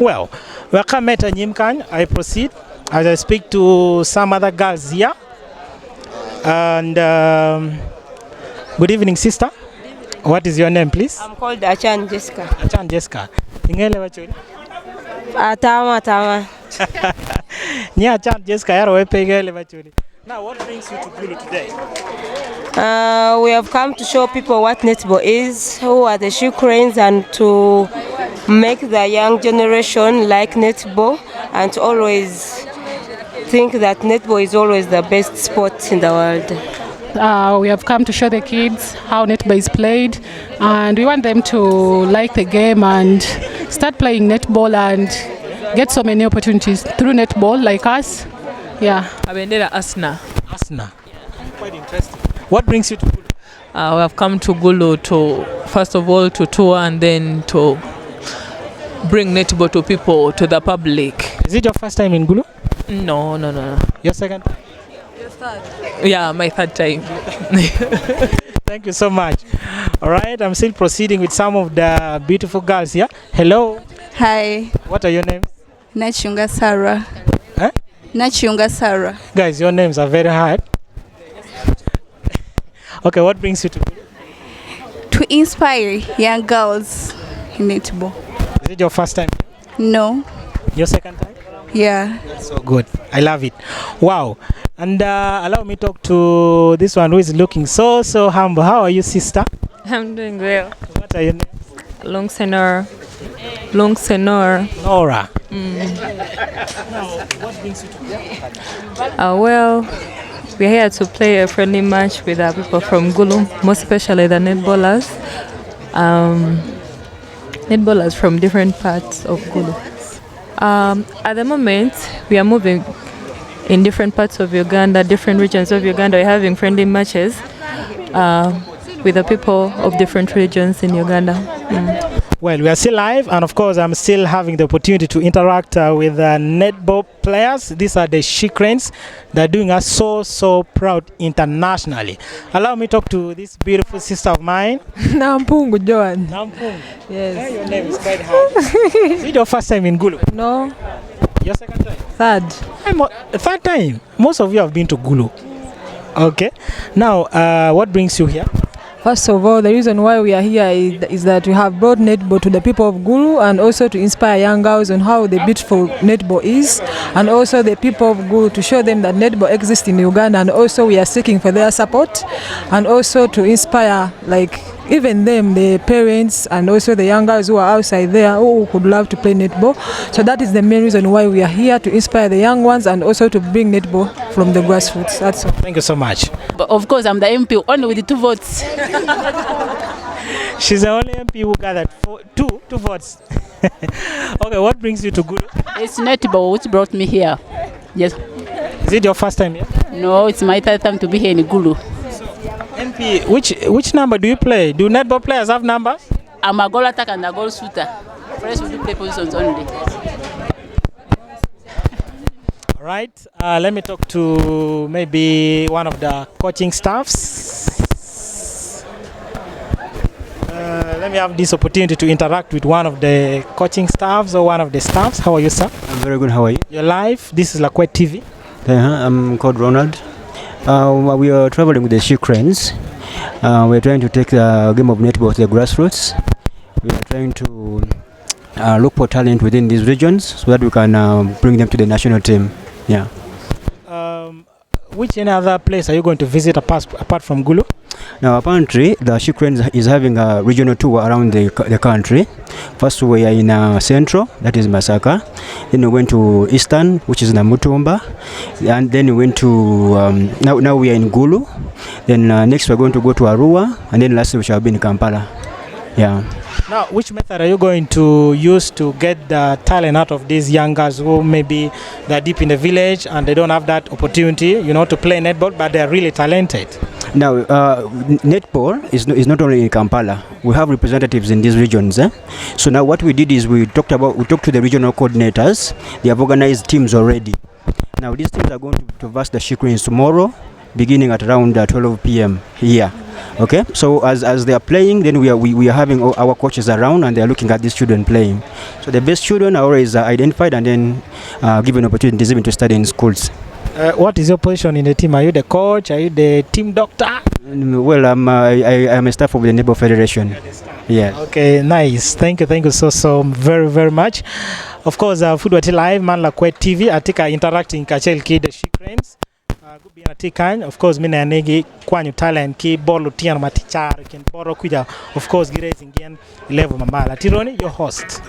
Well, welcome at Nyimkan. I proceed as I speak to some other girls here. And good evening, sister. What is your name, please? I'm called Achan Jessica. Achan Jessica. Ingele wachuri? Tama. Nya Achan Jessica yaro wepe ingele wachuri. Now, what brings you to Gulu today? We have come to show people what netball is, who are the shoe cranes, and to make the young generation like netball and to always think that netball is always the best sport in the world. We have come to show the kids how netball is played, and we want them to like the game and start playing netball and get so many opportunities through netball like us. Yeah. Abendera Asna. Asna. Quite interesting. What brings you to Gulu? We have come to Gulu to, first of all, to tour and then to bring netball to people, to the public. Is it your first time in Gulu? No. Your second time? Your third. Yeah, my third time. Thank you so much. All right, I'm still proceeding with some of the beautiful girls here. Hello. Hi. What are your names? Nachunga Sarah. Huh? Nachunga Sarah. Guys, your names are very hard. Okay, what brings you to Gulu? To inspire young girls in netball. Is it your first time? No. Your second time? Yeah. So good. I love it. Wow. And allow me to talk to this one who is looking so humble. How are you, sister? I'm doing well. What are your names? Long Senor. Nora. Now, what brings you to well, we're here to play a friendly match with our people from Gulu, most especially the netballers. Netballers from different parts of Gulu. At the moment, we are moving in different parts of Uganda, different regions of Uganda. We're having friendly matches with the people of different regions in Uganda. Well, we are still live, and of course, I'm still having the opportunity to interact with netball players. These are the She-Cranes. They're doing us so proud internationally. Allow me to talk to this beautiful sister of mine. Nampungu Joan. Nampungu. Yes. Yeah, your name is quite hard. Is it your first time in Gulu? No. Your second time? Third. Third time. Most of you have been to Gulu. Okay. Now, what brings you here? First of all, the reason why we are here is that we have brought netball to the people of Gulu and also to inspire young girls on how the beautiful netball is, and also the people of Gulu to show them that netball exists in Uganda, and also we are seeking for their support, and also to inspire even them, the parents, and also the young girls who are outside there who would love to play netball. So that is the main reason why we are here, to inspire the young ones and also to bring netball from the grassroots. That's all. Thank you so much. But of course, I'm the MP, only with the 2 votes. She's the only MP who gathered two votes. Okay, what brings you to Gulu? It's netball which brought me here. Yes. Is it your first time here? No, it's my third time to be here in Gulu. MP, which number do you play? Do netball players have numbers? I'm a goal attacker and a goal shooter. First, we do play positions only. All right. Let me talk to maybe one of the coaching staffs. Let me have this opportunity to interact with one of the coaching staffs or one of the staffs. How are you, sir? I'm very good. How are you? You're live. This is Lakwed TV. I'm called Ronald. We are traveling with the She-Cranes. We're trying to take the game of netball to the grassroots. We are trying to look for talent within these regions so that we can bring them to the national team. Yeah. Which any other place are you going to visit apart from Gulu? Now, apparently, the She-Cranes is having a regional tour around the country. First, we are in Central, that is Masaka. Then we went to Eastern, which is Namutumba. And then we went to, now we are in Gulu. Then next we're going to go to Arua. And then lastly we shall be in Kampala. Yeah. Now, which method are you going to use to get the talent out of these young girls who maybe they're deep in the village and they don't have that opportunity, to play netball, but they're really talented? Now, netball is not only in Kampala. We have representatives in these regions. So now what we did is we talked to the regional coordinators. They have organized teams already. Now these teams are going to verse the She-Cranes tomorrow beginning at around 12 p.m. here. Okay, so as they are playing, then we are having our coaches around and they are looking at these children playing. So the best children are always identified and then given opportunities even to study in schools. What is your position in the team? Are you the coach? Are you the team doctor? Well, I am a staff of the Netball Federation. Yeah. Okay, nice. Thank you so very much. Of course, Football Live, man Lakwed TV, atika interacting Acholi ki the Shikrens. Good be atikan. Of course, mina negi kwanyu talent ki bolu tian matichar ken boro kuja. Of course, girezi ngien level mamala. Tironi, your host.